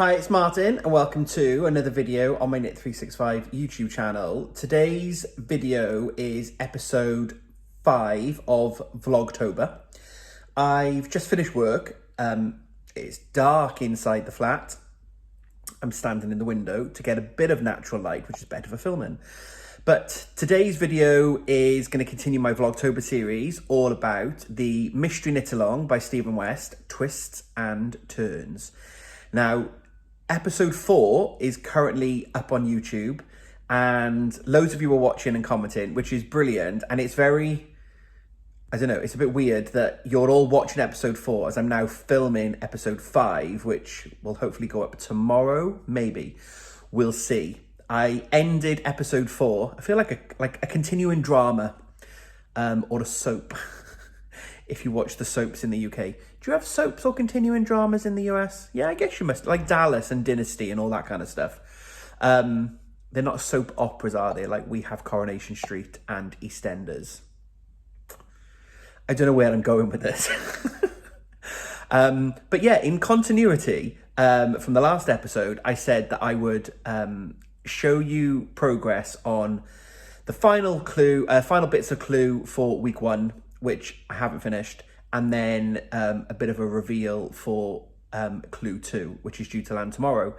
Hi, it's Martin and welcome to another video on my Knit365 YouTube channel. Today's video is episode 5 of Vlogtober. I've just finished work. It's dark inside the flat. I'm standing in the window to get a bit of natural light, which is better for filming. But today's video is going to continue my Vlogtober series all about the Mystery Knit Along by Stephen West, Twists and Turns. Now, episode 4 is currently up on YouTube and loads of you are watching and commenting, which is brilliant. And it's very, I don't know, it's a bit weird that you're all watching episode 4 as I'm now filming episode 5, which will hopefully go up tomorrow, maybe. We'll see. I ended episode 4. I feel like a continuing drama or a soap. If you watch the soaps in the UK. Do you have soaps or continuing dramas in the US? Yeah, I guess you must. Like Dallas and Dynasty and all that kind of stuff. They're not soap operas, are they? Like we have Coronation Street and EastEnders. I don't know where I'm going with this. But yeah, in continuity from the last episode, I said that I would show you progress on the final bits of clue for week 1, which I haven't finished, and then a bit of a reveal for clue 2, which is due to land tomorrow.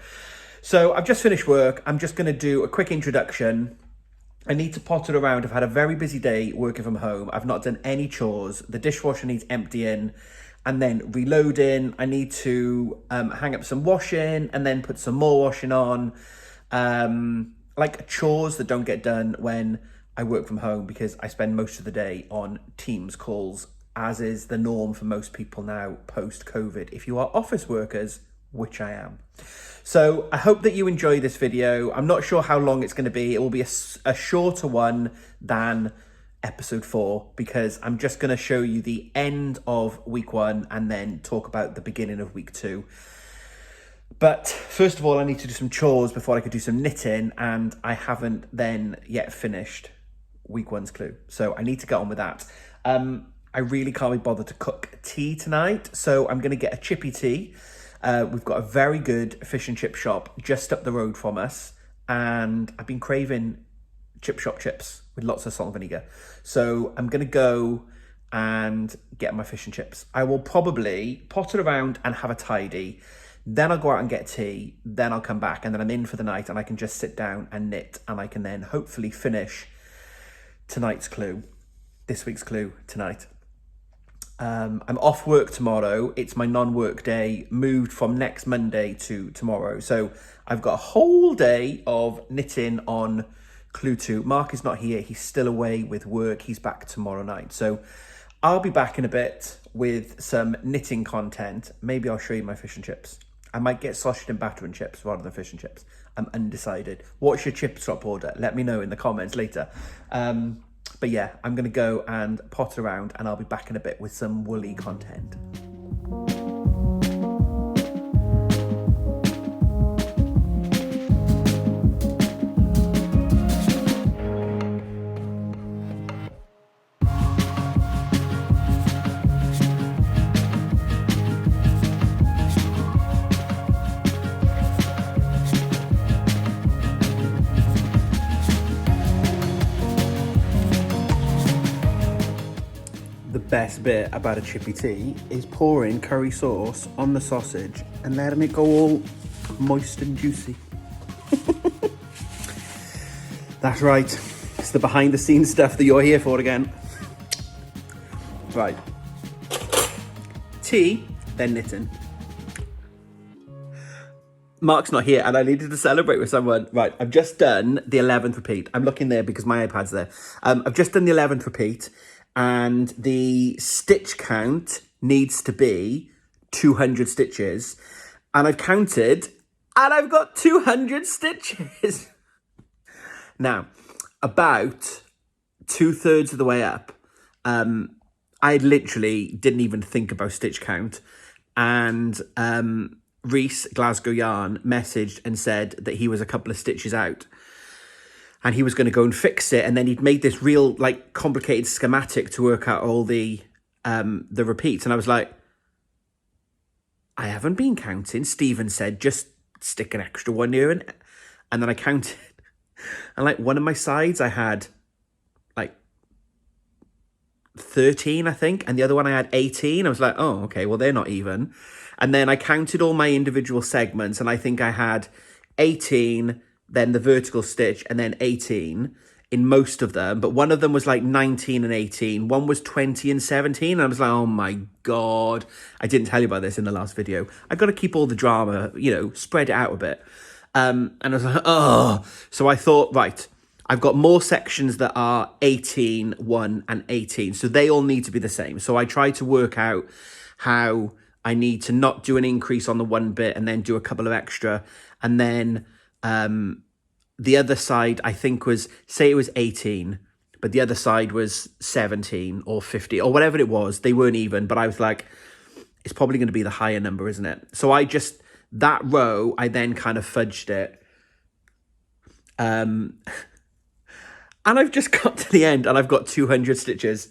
So I've just finished work. I'm just going to do a quick introduction. I need to potter around. I've had a very busy day working from home. I've not done any chores. The dishwasher needs emptying and then reloading. I need to hang up some washing and then put some more washing on. Like chores that don't get done when I work from home because I spend most of the day on Teams calls, as is the norm for most people now post-COVID, if you are office workers, which I am. So I hope that you enjoy this video. I'm not sure how long it's going to be. It will be a shorter one than episode 4 because I'm just going to show you the end of week 1 and then talk about the beginning of week 2. But first of all, I need to do some chores before I could do some knitting, and I haven't then yet finished week 1's clue. So I need to get on with that. I really can't be bothered to cook tea tonight, so I'm going to get a chippy tea. We've got a very good fish and chip shop just up the road from us, and I've been craving chip shop chips with lots of salt and vinegar. So I'm going to go and get my fish and chips. I will probably potter around and have a tidy. Then I'll go out and get tea. Then I'll come back and then I'm in for the night and I can just sit down and knit, and I can then hopefully finish tonight's clue, this week's clue tonight. I'm off work tomorrow. It's my non-work day, moved from next Monday to tomorrow. So I've got a whole day of knitting on clue 2. Mark is not here. He's still away with work. He's back tomorrow night. So I'll be back in a bit with some knitting content. Maybe I'll show you my fish and chips. I might get sausage and batter and chips rather than fish and chips. I'm undecided. What's your chip shop order? Let me know in the comments later. But yeah, I'm going to go and potter around and I'll be back in a bit with some woolly content. The best bit about a chippy tea is pouring curry sauce on the sausage and letting it go all moist and juicy. That's right. It's the behind the scenes stuff that you're here for again. Right. Tea, then knitting. Mark's not here and I needed to celebrate with someone. Right, I've just done the 11th repeat. I'm looking there because my iPad's there. I've just done the 11th repeat. And the stitch count needs to be 200 stitches. And I've counted, and I've got 200 stitches. Now, about 2/3 of the way up, I literally didn't even think about stitch count. And Reese, Glasgow Yarn, messaged and said that he was a couple of stitches out. And he was going to go and fix it. And then he'd made this real, like, complicated schematic to work out all the repeats. And I was like, I haven't been counting. Stephen said, just stick an extra one here. And then I counted. And like one of my sides, I had like 13, I think. And the other one I had 18. I was like, oh, okay, well, they're not even. And then I counted all my individual segments. And I think I had 18, then the vertical stitch, and then 18 in most of them. But one of them was like 19 and 18. One was 20 and 17. And I was like, oh my God. I didn't tell you about this in the last video. I've got to keep all the drama, you know, spread it out a bit. And I was like, oh. So I thought, right, I've got more sections that are 18, 1, and 18. So they all need to be the same. So I tried to work out how I need to not do an increase on the one bit and then do a couple of extra. And then the other side, I think was, say it was 18, but the other side was 17 or 50 or whatever it was. They weren't even, but I was like, it's probably going to be the higher number, isn't it? So I just, that row, I then kind of fudged it. And I've just got to the end and I've got 200 stitches,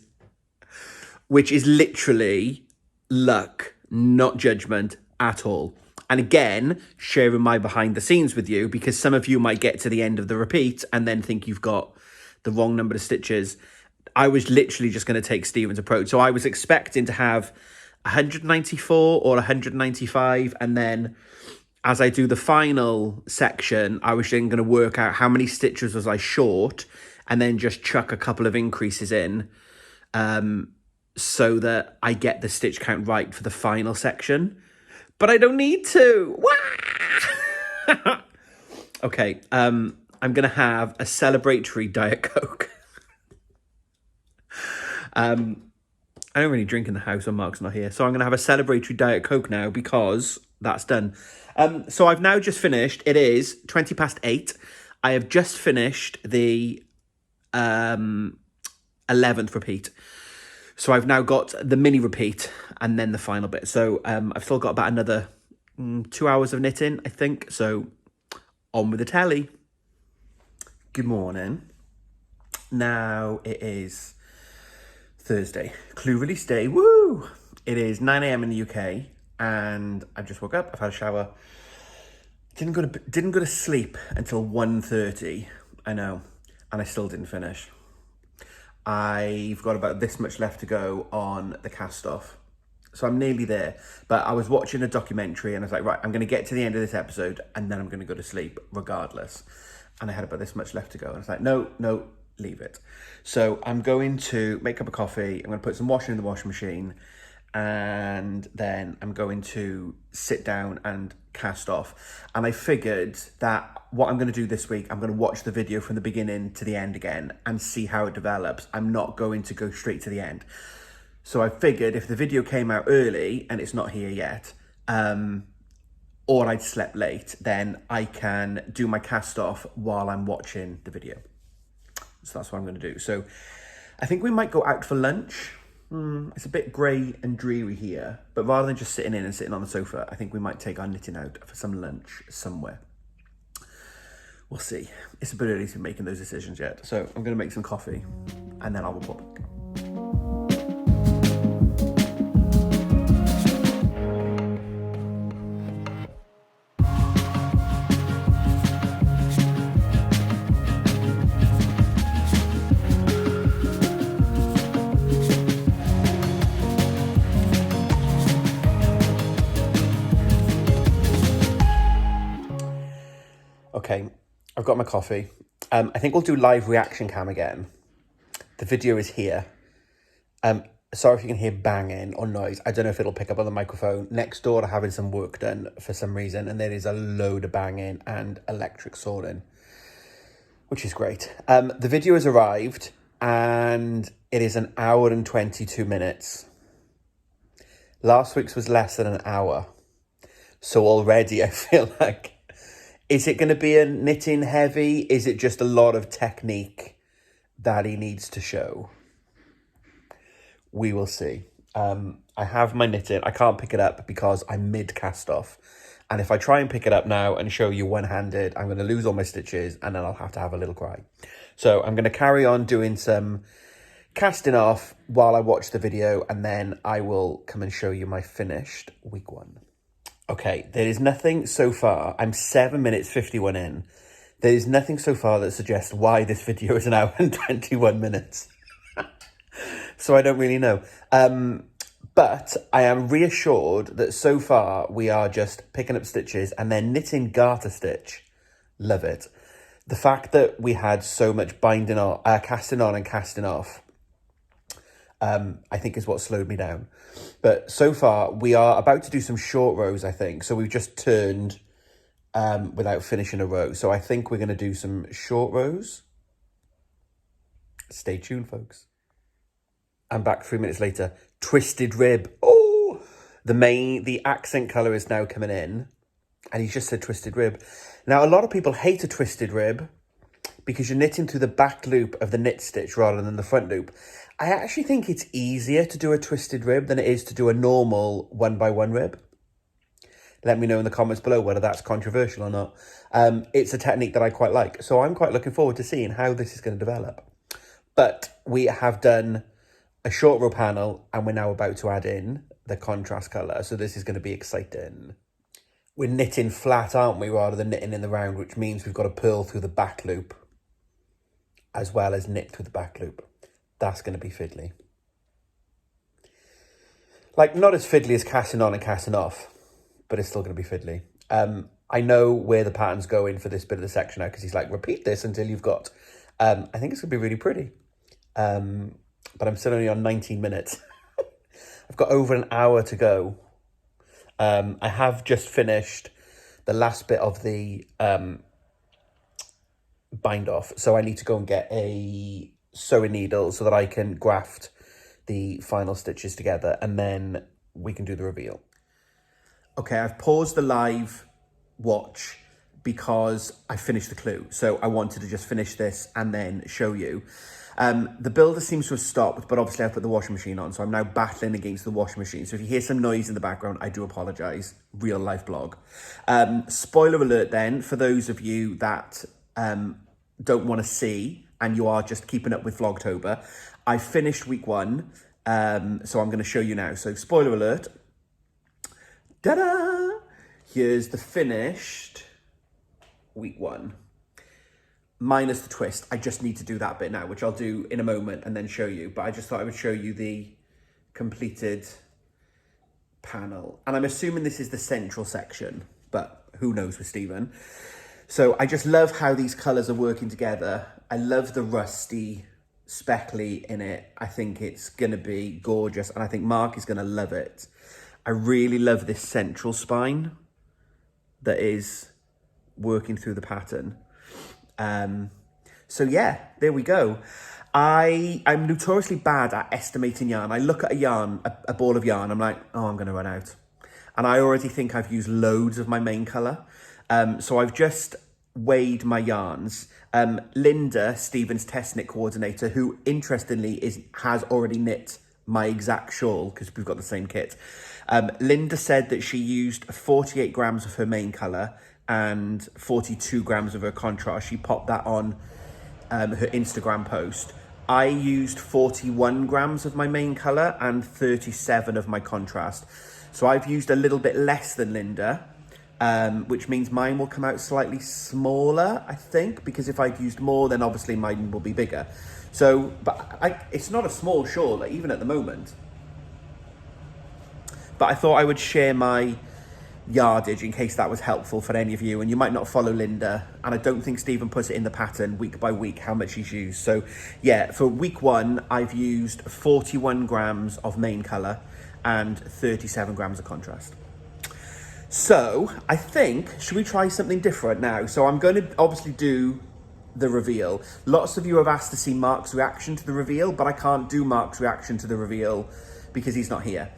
which is literally luck, not judgment at all. And again, sharing my behind the scenes with you, because some of you might get to the end of the repeat and then think you've got the wrong number of stitches. I was literally just going to take Stephen's approach. So I was expecting to have 194 or 195. And then as I do the final section, I was then going to work out how many stitches was I short and then just chuck a couple of increases in so that I get the stitch count right for the final section. But I don't need to. Okay, I'm going to have a celebratory Diet Coke. I don't really drink in the house when Mark's not here. So I'm going to have a celebratory Diet Coke now because that's done. So I've now just finished. It is 20 past 8. I have just finished the 11th repeat. So I've now got the mini repeat and then the final bit. So I've still got about another 2 hours of knitting, I think. So on with the telly. Good morning. Now it is Thursday. Clue release day. Woo! It is 9 a.m. in the UK and I just woke up. I've had a shower. Didn't go to sleep until 1:30. I know. And I still didn't finish. I've got about this much left to go on the cast off. So I'm nearly there. But I was watching a documentary and I was like, right, I'm going to get to the end of this episode and then I'm going to go to sleep regardless. And I had about this much left to go. And I was like, no, leave it. So I'm going to make up a coffee. I'm going to put some washing in the washing machine. And then I'm going to sit down and cast off. And I figured that what I'm going to do this week, I'm going to watch the video from the beginning to the end again and see how it develops. I'm not going to go straight to the end. So I figured if the video came out early and it's not here yet, or I'd slept late, then I can do my cast off while I'm watching the video. So that's what I'm going to do. So I think we might go out for lunch. It's a bit grey and dreary here, but rather than just sitting in and sitting on the sofa, I think we might take our knitting out for some lunch somewhere. We'll see. It's a bit early to be making those decisions yet. So I'm going to make some coffee and then I'll report back. Okay, I've got my coffee. I think we'll do live reaction cam again. The video is here. Sorry if you can hear banging or noise. I don't know if it'll pick up on the microphone. Next door are having some work done for some reason, and there is a load of banging and electric sawing, which is great. The video has arrived, and it is 1 hour and 22 minutes. Last week's was less than an hour. So already I feel like, is it going to be a knitting heavy? Is it just a lot of technique that he needs to show? We will see. I have my knitting. I can't pick it up because I'm mid cast off. And if I try and pick it up now and show you one-handed, I'm going to lose all my stitches and then I'll have to have a little cry. So I'm going to carry on doing some casting off while I watch the video, and then I will come and show you my finished week 1. Okay, there is nothing so far. I'm 7 minutes 51 in. There is nothing so far that suggests why this video is an hour and 21 minutes. So I don't really know. But I am reassured that so far we are just picking up stitches and then knitting garter stitch. Love it. The fact that we had so much binding on, casting on and casting off, I think is what slowed me down. But so far we are about to do some short rows, I think. So we've just turned without finishing a row. So I think we're going to do some short rows. Stay tuned, folks. I'm back 3 minutes later. Twisted rib. Oh, the accent colour is now coming in. And he's just said twisted rib. Now, a lot of people hate a twisted rib because you're knitting through the back loop of the knit stitch rather than the front loop. I actually think it's easier to do a twisted rib than it is to do a normal 1x1 rib. Let me know in the comments below whether that's controversial or not. It's a technique that I quite like. So I'm quite looking forward to seeing how this is going to develop. But we have done a short row panel and we're now about to add in the contrast colour. So this is going to be exciting. We're knitting flat, aren't we, rather than knitting in the round, which means we've got to purl through the back loop as well as knit through the back loop. That's going to be fiddly. Like, not as fiddly as casting on and casting off, but it's still going to be fiddly. I know where the pattern's going for this bit of the section now because he's like, repeat this until you've got... I think it's going to be really pretty. But I'm still only on 19 minutes. I've got over an hour to go. I have just finished the last bit of the bind off. So I need to go and get a sewing needle so that I can graft the final stitches together and then we can do the reveal. Okay, I've paused the live watch because I finished the clue. So I wanted to just finish this and then show you. The builder seems to have stopped, but obviously I've put the washing machine on, so I'm now battling against the washing machine. So if you hear some noise in the background, I do apologise. Real life blog. Spoiler alert then, for those of you that don't want to see and you are just keeping up with Vlogtober, I finished week 1, so I'm going to show you now. So spoiler alert. Ta-da! Here's the finished week 1. Minus the twist. I just need to do that bit now, which I'll do in a moment and then show you. But I just thought I would show you the completed panel. And I'm assuming this is the central section, but who knows with Stephen. So I just love how these colours are working together. I love the rusty speckly in it. I think it's going to be gorgeous. And I think Mark is going to love it. I really love this central spine that is working through the pattern. So yeah, there we go. I'm notoriously bad at estimating yarn. I look at a yarn, a ball of yarn, I'm like, oh, I'm going to run out. And I already think I've used loads of my main colour. So I've just weighed my yarns. Linda, Stephen's test knit coordinator, who interestingly has already knit my exact shawl because we've got the same kit. Linda said that she used 48 grams of her main colour and 42 grams of her contrast. She popped that on her Instagram post. I used 41 grams of my main colour and 37 of my contrast. So I've used a little bit less than Linda, which means mine will come out slightly smaller, I think, because if I'd used more, then obviously mine will be bigger. So, but it's not a small shawl, like, even at the moment. But I thought I would share my yardage in case that was helpful for any of you, and you might not follow Linda, and I don't think Stephen puts it in the pattern week by week how much he's used. So yeah, for week 1 I've used 41 grams of main colour and 37 grams of contrast. So I think, should we try something different now? So I'm going to obviously do the reveal. Lots of you have asked to see Mark's reaction to the reveal, but I can't do Mark's reaction to the reveal because he's not here.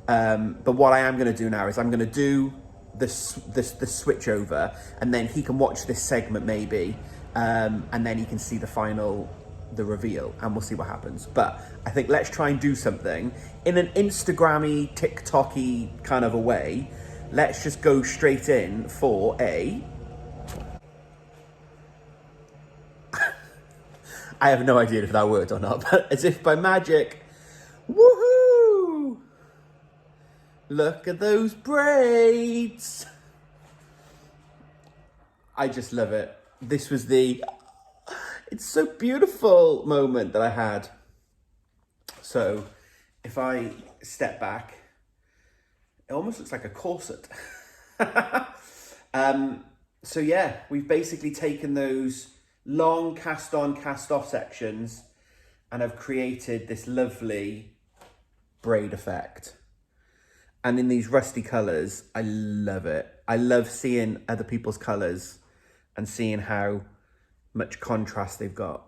But what I am going to do now is I'm going to do the switch over, and then he can watch this segment maybe, and then he can see the reveal, and we'll see what happens. But I think let's try and do something in an Instagrammy, TikToky kind of a way. Let's just go straight in for a... I have no idea if that worked or not, but as if by magic, woohoo! Look at those braids. I just love it. This was the, it's so beautiful moment that I had. So if I step back, it almost looks like a corset. So yeah, we've basically taken those long cast on, cast off sections and have created this lovely braid effect. And in these rusty colours, I love it. I love seeing other people's colours and seeing how much contrast they've got.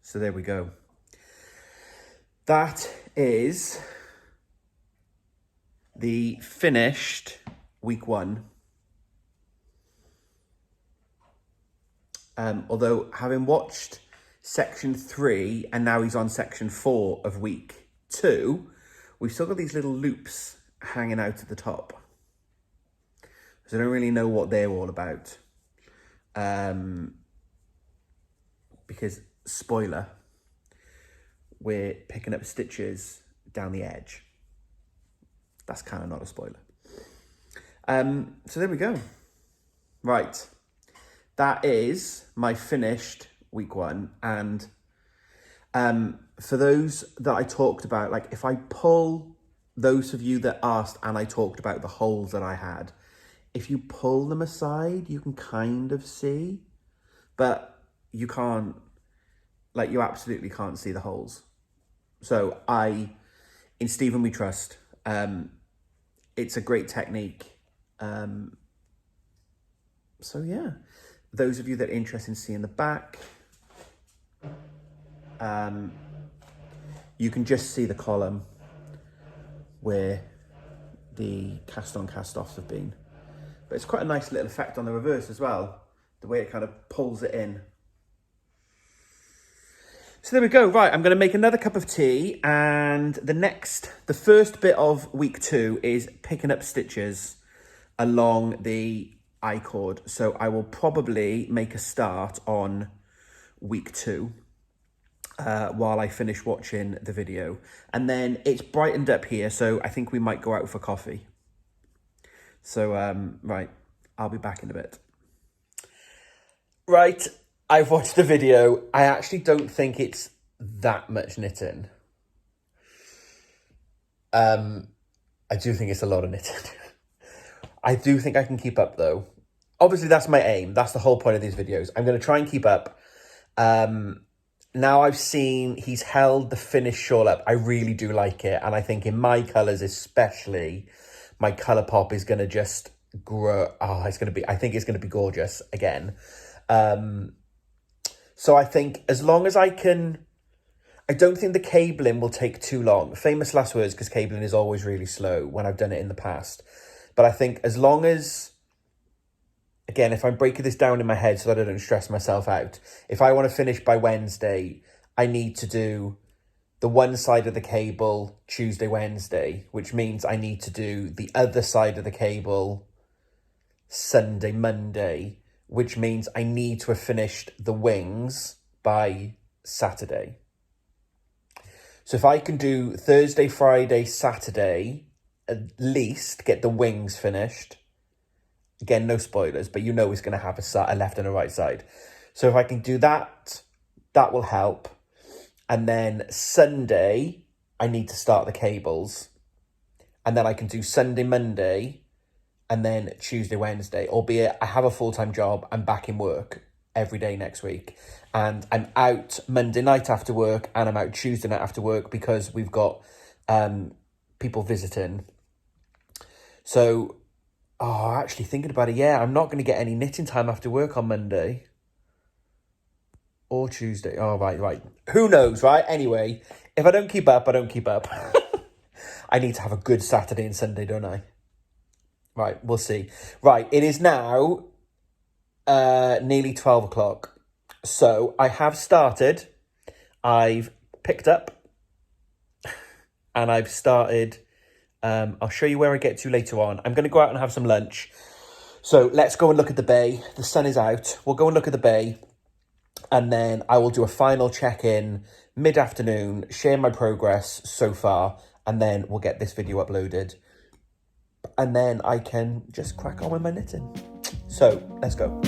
So there we go. That is the finished week 1. Although having watched section 3 and now he's on section 4 of week 2, we've still got these little loops hanging out at the top. So I don't really know what they're all about. Because, spoiler, we're picking up stitches down the edge. That's kind of not a spoiler. So there we go. Right. That is my finished week 1. And for those that I talked about, like if I pull those of you that asked and I talked about the holes that I had, if you pull them aside, you can kind of see, but you can't, like you absolutely can't see the holes. So in Stephen we trust. It's a great technique. So yeah, those of you that are interested in seeing the back, you can just see the column where the cast on cast offs have been. But it's quite a nice little effect on the reverse as well, the way it kind of pulls it in. So there we go. Right, I'm going to make another cup of tea, and the first bit of week 2 is picking up stitches along the I-cord. So I will probably make a start on week 2 while I finish watching the video. And then it's brightened up here, so I think we might go out for coffee. So, right, I'll be back in a bit. Right, I've watched the video. I actually don't think it's that much knitting. I do think it's a lot of knitting. I do think I can keep up though. Obviously that's my aim. That's the whole point of these videos. I'm going to try and keep up. Now I've seen he's held the finished shawl up. I really do like it. And I think in my colours especially, my colour pop is going to just grow. Oh, I think it's going to be gorgeous again. So I think as long as I don't think the cabling will take too long. Famous last words, because cabling is always really slow when I've done it in the past. But I think as long as, again, if I'm breaking this down in my head so that I don't stress myself out, if I want to finish by Wednesday, I need to do the one side of the cable Tuesday, Wednesday, which means I need to do the other side of the cable Sunday, Monday, which means I need to have finished the wings by Saturday. So if I can do Thursday, Friday, Saturday, at least get the wings finished. Again, no spoilers, but you know it's going to have a left and a right side. So if I can do that, that will help. And then Sunday, I need to start the cables. And then I can do Sunday, Monday, and then Tuesday, Wednesday. Albeit I have a full-time job, I'm back in work every day next week. And I'm out Monday night after work, and I'm out Tuesday night after work because we've got people visiting. So, actually thinking about it, yeah, I'm not going to get any knitting time after work on Monday. Or Tuesday. Oh, right. Who knows, right? Anyway, if I don't keep up, I don't keep up. I need to have a good Saturday and Sunday, don't I? Right, we'll see. Right, it is now nearly 12 o'clock. So I have started. I've picked up. And I've started. I'll show you where I get to later on. I'm going to go out and have some lunch. So let's go and look at the bay. The sun is out. We'll go and look at the bay. And then I will do a final check-in mid-afternoon, share my progress so far, and then we'll get this video uploaded. And then I can just crack on with my knitting. So, let's go.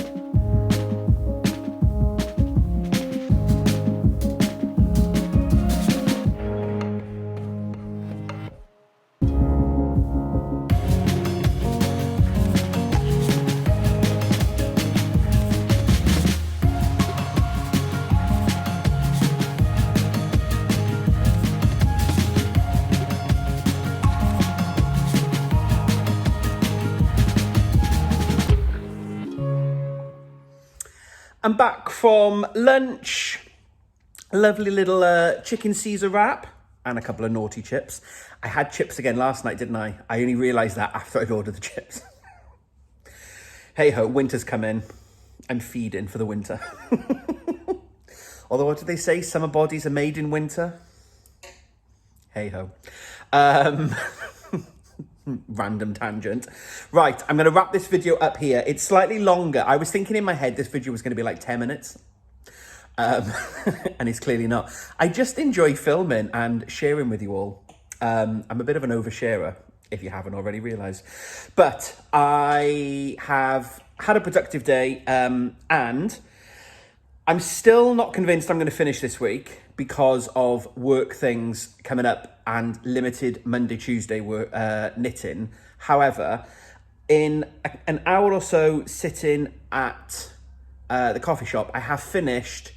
I'm back from lunch. Lovely little chicken Caesar wrap and a couple of naughty chips. I had chips again last night, didn't I? I only realised that after I'd ordered the chips. Hey ho, winter's coming. I'm feeding for the winter. Although, what did they say? Summer bodies are made in winter. Hey ho. Random tangent. Right, I'm going to wrap this video up here. It's slightly longer. I was thinking in my head this video was going to be like 10 minutes. And it's clearly not. I just enjoy filming and sharing with you all. I'm a bit of an oversharer, if you haven't already realised. But I have had a productive day, and I'm still not convinced I'm going to finish this week because of work things coming up and limited Monday, Tuesday work, knitting. However, in an hour or so sitting at the coffee shop, I have finished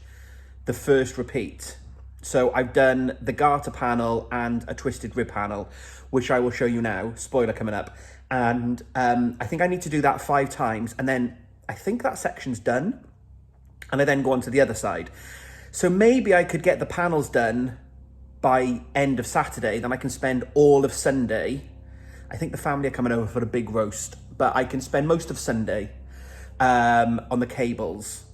the first repeat. So I've done the garter panel and a twisted rib panel, which I will show you now. Spoiler coming up. And I think I need to do that 5 times. And then I think that section's done. And I then go on to the other side. So maybe I could get the panels done by end of Saturday. Then I can spend all of Sunday. I think the family are coming over for a big roast. But I can spend most of Sunday on the cables.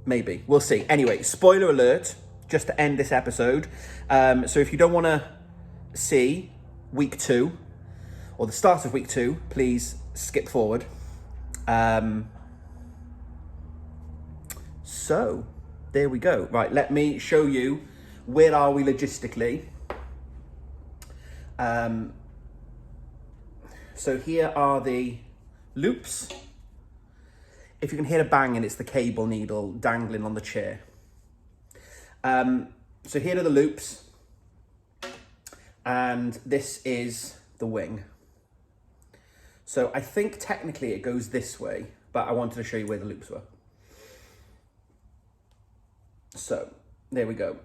Maybe. We'll see. Anyway, spoiler alert, just to end this episode. So if you don't want to see week 2 or the start of week 2, please skip forward. So there we go. Right, let me show you where are we logistically. So here are the loops. If you can hear a banging, it's the cable needle dangling on the chair. So here are the loops. And this is the wing. So I think technically it goes this way, but I wanted to show you where the loops were. So there we go.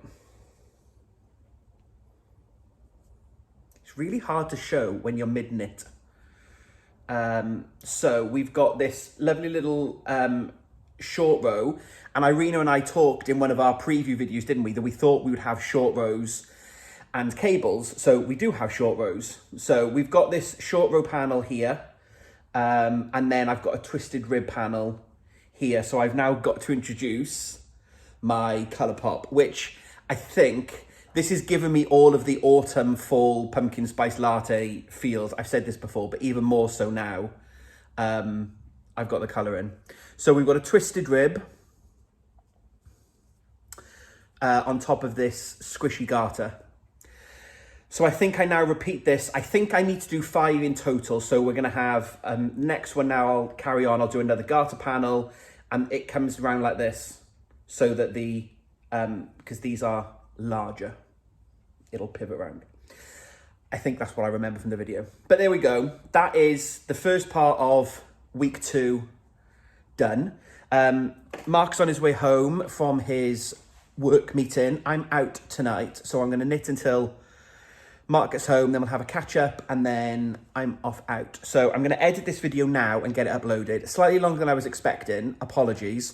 It's really hard to show when you're mid-knit. So we've got this lovely little short row, and Irina and I talked in one of our preview videos, didn't we, that we thought we would have short rows and cables. So we do have short rows. So we've got this short row panel here, and then I've got a twisted rib panel here. So I've now got to introduce my Colourpop, which I think this is giving me all of the autumn, fall, pumpkin spice latte feels. I've said this before, but even more so now. I've got the colour in. So we've got a twisted rib on top of this squishy garter. So I think I now repeat this. I think I need to do 5 in total. So we're going to have next one now. I'll carry on. I'll do another garter panel, and it comes around like this, so that the because these are larger, it'll pivot around. I think that's what I remember from the video. But there we go. That is the first part of week 2 done. Mark's on his way home from his work meeting. I'm out tonight, so I'm going to knit until Mark gets home, then we'll have a catch up, and then I'm off out. So I'm going to edit this video now and get it uploaded. Slightly longer than I was expecting. Apologies.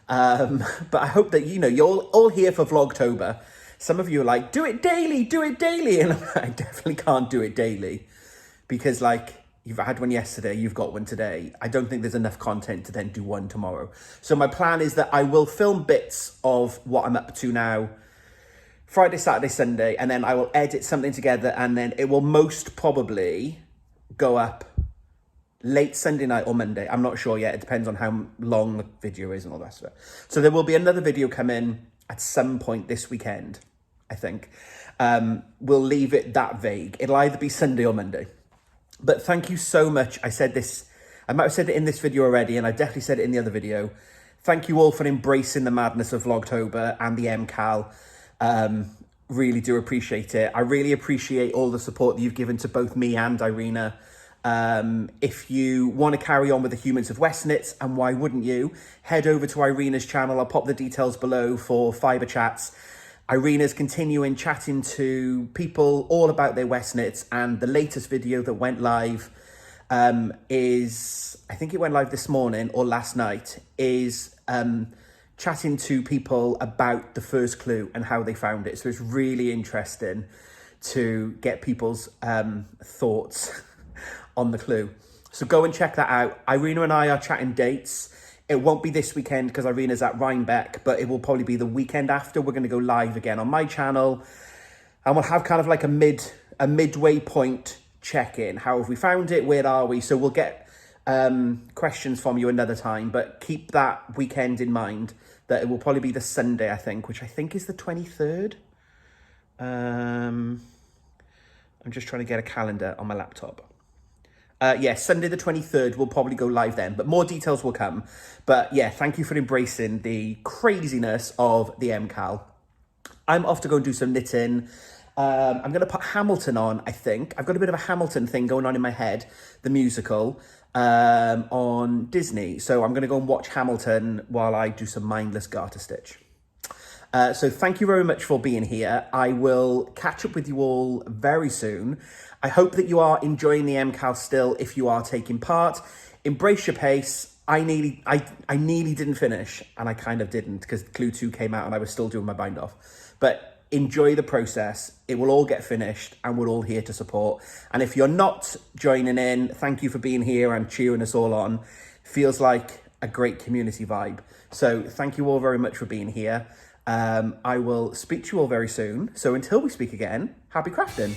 But I hope that, you know, you're all here for Vlogtober. Some of you are like, do it daily, do it daily. And I definitely can't do it daily because, like, you've had one yesterday, you've got one today. I don't think there's enough content to then do one tomorrow. So my plan is that I will film bits of what I'm up to now, Friday, Saturday, Sunday, and then I will edit something together, and then it will most probably go up late Sunday night or Monday. I'm not sure yet. It depends on how long the video is and all that stuff. So there will be another video coming at some point this weekend, I think. We'll leave it that vague. It'll either be Sunday or Monday. But thank you so much. I said this, I might have said it in this video already, and I definitely said it in the other video. Thank you all for embracing the madness of Vlogtober and the MKAL. Really do appreciate it. I really appreciate all the support that you've given to both me and Irina. If you want to carry on with the Humans of Westnitz, and why wouldn't you, head over to Irina's channel. I'll pop the details below for Fibre Chats. Irina's continuing chatting to people all about their Westnitz, and the latest video that went live is, I think it went live this morning or last night, is chatting to people about the first clue and how they found it. So it's really interesting to get people's thoughts on the clue. So go and check that out. Irina and I are chatting dates. It won't be this weekend because Irina's at Rhinebeck, but it will probably be the weekend after. We're going to go live again on my channel, and we'll have kind of like a midway point check-in. How have we found it? Where are we? So we'll get questions from you another time, but keep that weekend in mind, that it will probably be the Sunday, I think, which I think is the 23rd. I'm just trying to get a calendar on my laptop. Yeah, Sunday the 23rd, we'll probably go live then, but more details will come. But yeah, thank you for embracing the craziness of the MKAL. I'm off to go and do some knitting. I'm going to put Hamilton on, I think. I've got a bit of a Hamilton thing going on in my head, the musical, on Disney. So I'm going to go and watch Hamilton while I do some mindless garter stitch. So thank you very much for being here. I will catch up with you all very soon. I hope that you are enjoying the MKAL still if you are taking part. Embrace your pace. I nearly didn't finish, and I kind of didn't because Clue 2 came out and I was still doing my bind off. But enjoy the process. It will all get finished and we're all here to support. And if you're not joining in, thank you for being here and cheering us all on. Feels like a great community vibe. So thank you all very much for being here. I will speak to you all very soon. So until we speak again, happy crafting.